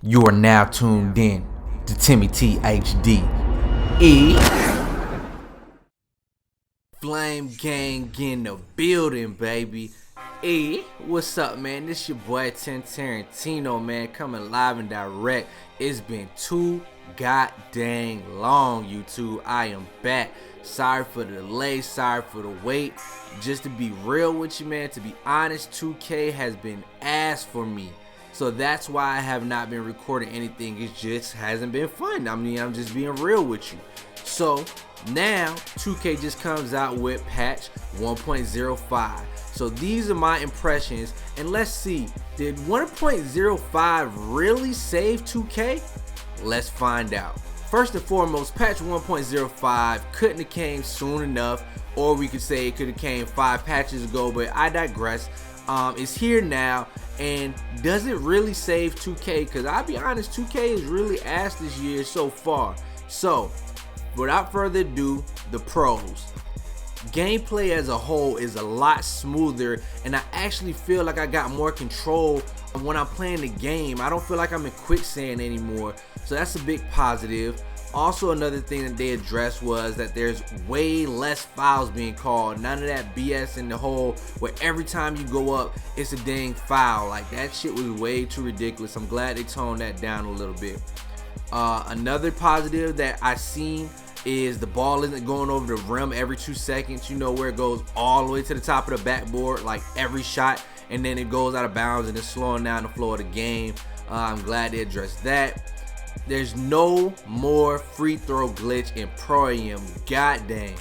You are now tuned in to TimmiTHD. Flame Gang in the building, baby. What's up, man? This your boy Tim Tarantino, man, coming live and direct. It's been too goddamn long, YouTube. I am back. Sorry for the delay, sorry for the wait. Just to be real with you, man, to be honest, 2K has been ass for me. So that's why I have not been recording anything. It just hasn't been fun. I mean, I'm just being real with you. So now 2K just comes out with patch 1.05. So these are my impressions, and let's see, did 1.05 really save 2K? Let's find out. First and foremost, patch 1.05 couldn't have came soon enough, or we could say it could have came 5 patches ago, but I digress. It's here now, and does it really save 2K? Because I'll be honest, 2K is really ass this year so far. So without further ado, the pros. Gameplay as a whole is a lot smoother, and I actually feel like I got more control when I'm playing the game. I don't feel like I'm in quicksand anymore, so that's a big positive. Also, another thing that they addressed was that there's way less fouls being called. None of that BS in the hole where every time you go up it's a dang foul. Like, that shit was way too ridiculous. I'm glad they toned that down a little bit. Another positive that I seen is the ball isn't going over the rim every 2 seconds. You know, where it goes all the way to the top of the backboard like every shot, and then it goes out of bounds and it's slowing down the flow of the game. I'm glad they addressed that. There's no more free throw glitch in Pro-Am. God dang.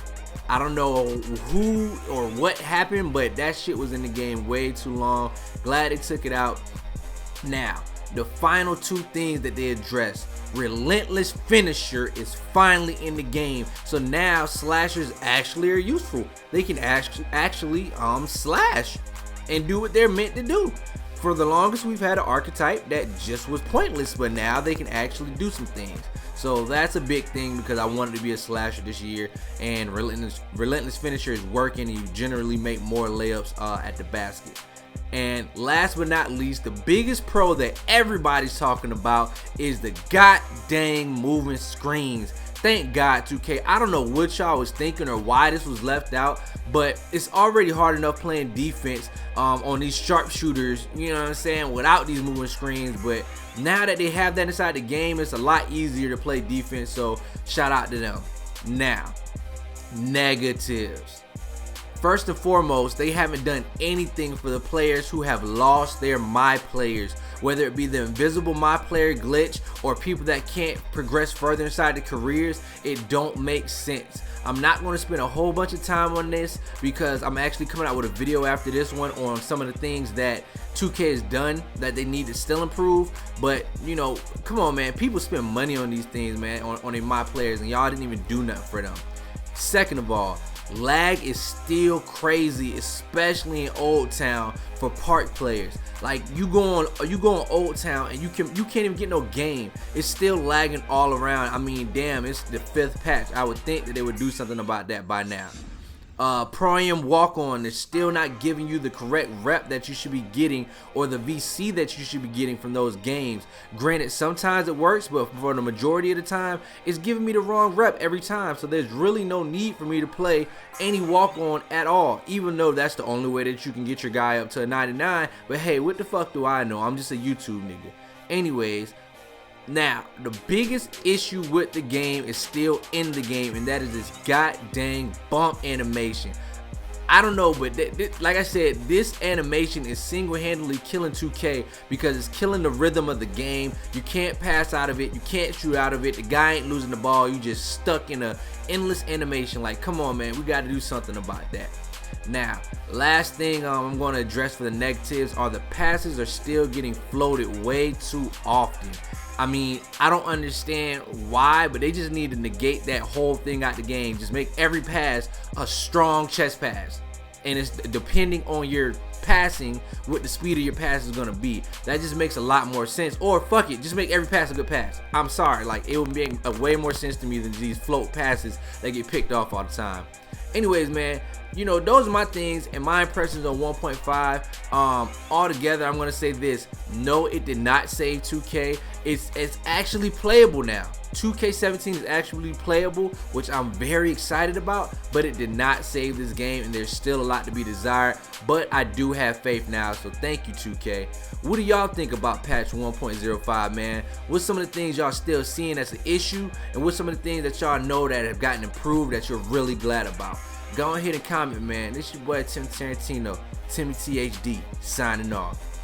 I don't know who or what happened, but that shit was in the game way too long. Glad they took it out. Now, the final 2 things that they addressed. Relentless finisher is finally in the game. So now slashers actually are useful. They can actually slash and do what they're meant to do. For the longest, we've had an archetype that just was pointless, but now they can actually do some things. So that's a big thing, because I wanted to be a slasher this year, and relentless finisher is working, and you generally make more layups at the basket. And last but not least, the biggest pro that everybody's talking about is the god dang moving screens. Thank God, 2K. I don't know what y'all was thinking or why this was left out, but it's already hard enough playing defense on these sharpshooters, you know what I'm saying, without these moving screens. But now that they have that inside the game, it's a lot easier to play defense, so shout out to them. Now, negatives. First and foremost, they haven't done anything for the players who have lost their my players, whether it be the invisible my player glitch or people that can't progress further inside their careers. It don't make sense. I'm not going to spend a whole bunch of time on this, because I'm actually coming out with a video after this one on some of the things that 2K has done that they need to still improve. But you know, come on, man, people spend money on these things, man, on their my players, and y'all didn't even do nothing for them. Second of all, lag is still crazy, especially in Old Town for park players. Like, you go on Old Town and you can't even get no game. It's still lagging all around. I mean, damn, it's the 5th patch. I would think that they would do something about that by now. Pro-Am walk-on is still not giving you the correct rep that you should be getting, or the VC that you should be getting from those games. Granted, sometimes it works, but for the majority of the time, it's giving me the wrong rep every time. So there's really no need for me to play any walk-on at all, even though that's the only way that you can get your guy up to a 99. But hey, what the fuck do I know? I'm just a YouTube nigga. Anyways, now, the biggest issue with the game is still in the game, and that is this god dang bump animation. I don't know, but like I said, this animation is single-handedly killing 2K, because it's killing the rhythm of the game. You can't pass out of it, you can't shoot out of it, the guy ain't losing the ball, you just stuck in a endless animation. Like, come on, man, we got to do something about that. Now, last thing I'm going to address for the negatives are the passes are still getting floated way too often. I mean, I don't understand why, but they just need to negate that whole thing out the game. Just make every pass a strong chest pass, and it's depending on your passing what the speed of your pass is going to be. That just makes a lot more sense. Or fuck it, just make every pass a good pass. I'm sorry, like, it would make a way more sense to me than these float passes that get picked off all the time. Anyways, man, you know, those are my things and my impressions on 1.5. Altogether, I'm gonna say this: no, it did not save 2K. It's actually playable now. 2K17 is actually playable, which I'm very excited about, but it did not save this game, and there's still a lot to be desired, but I do have faith now, so thank you, 2K. What do y'all think about patch 1.05, man? What's some of the things y'all still seeing as an issue, and what's some of the things that y'all know that have gotten improved that you're really glad about? Go ahead and comment, man. This your boy Tim Tarantino, TimmiTHD, signing off.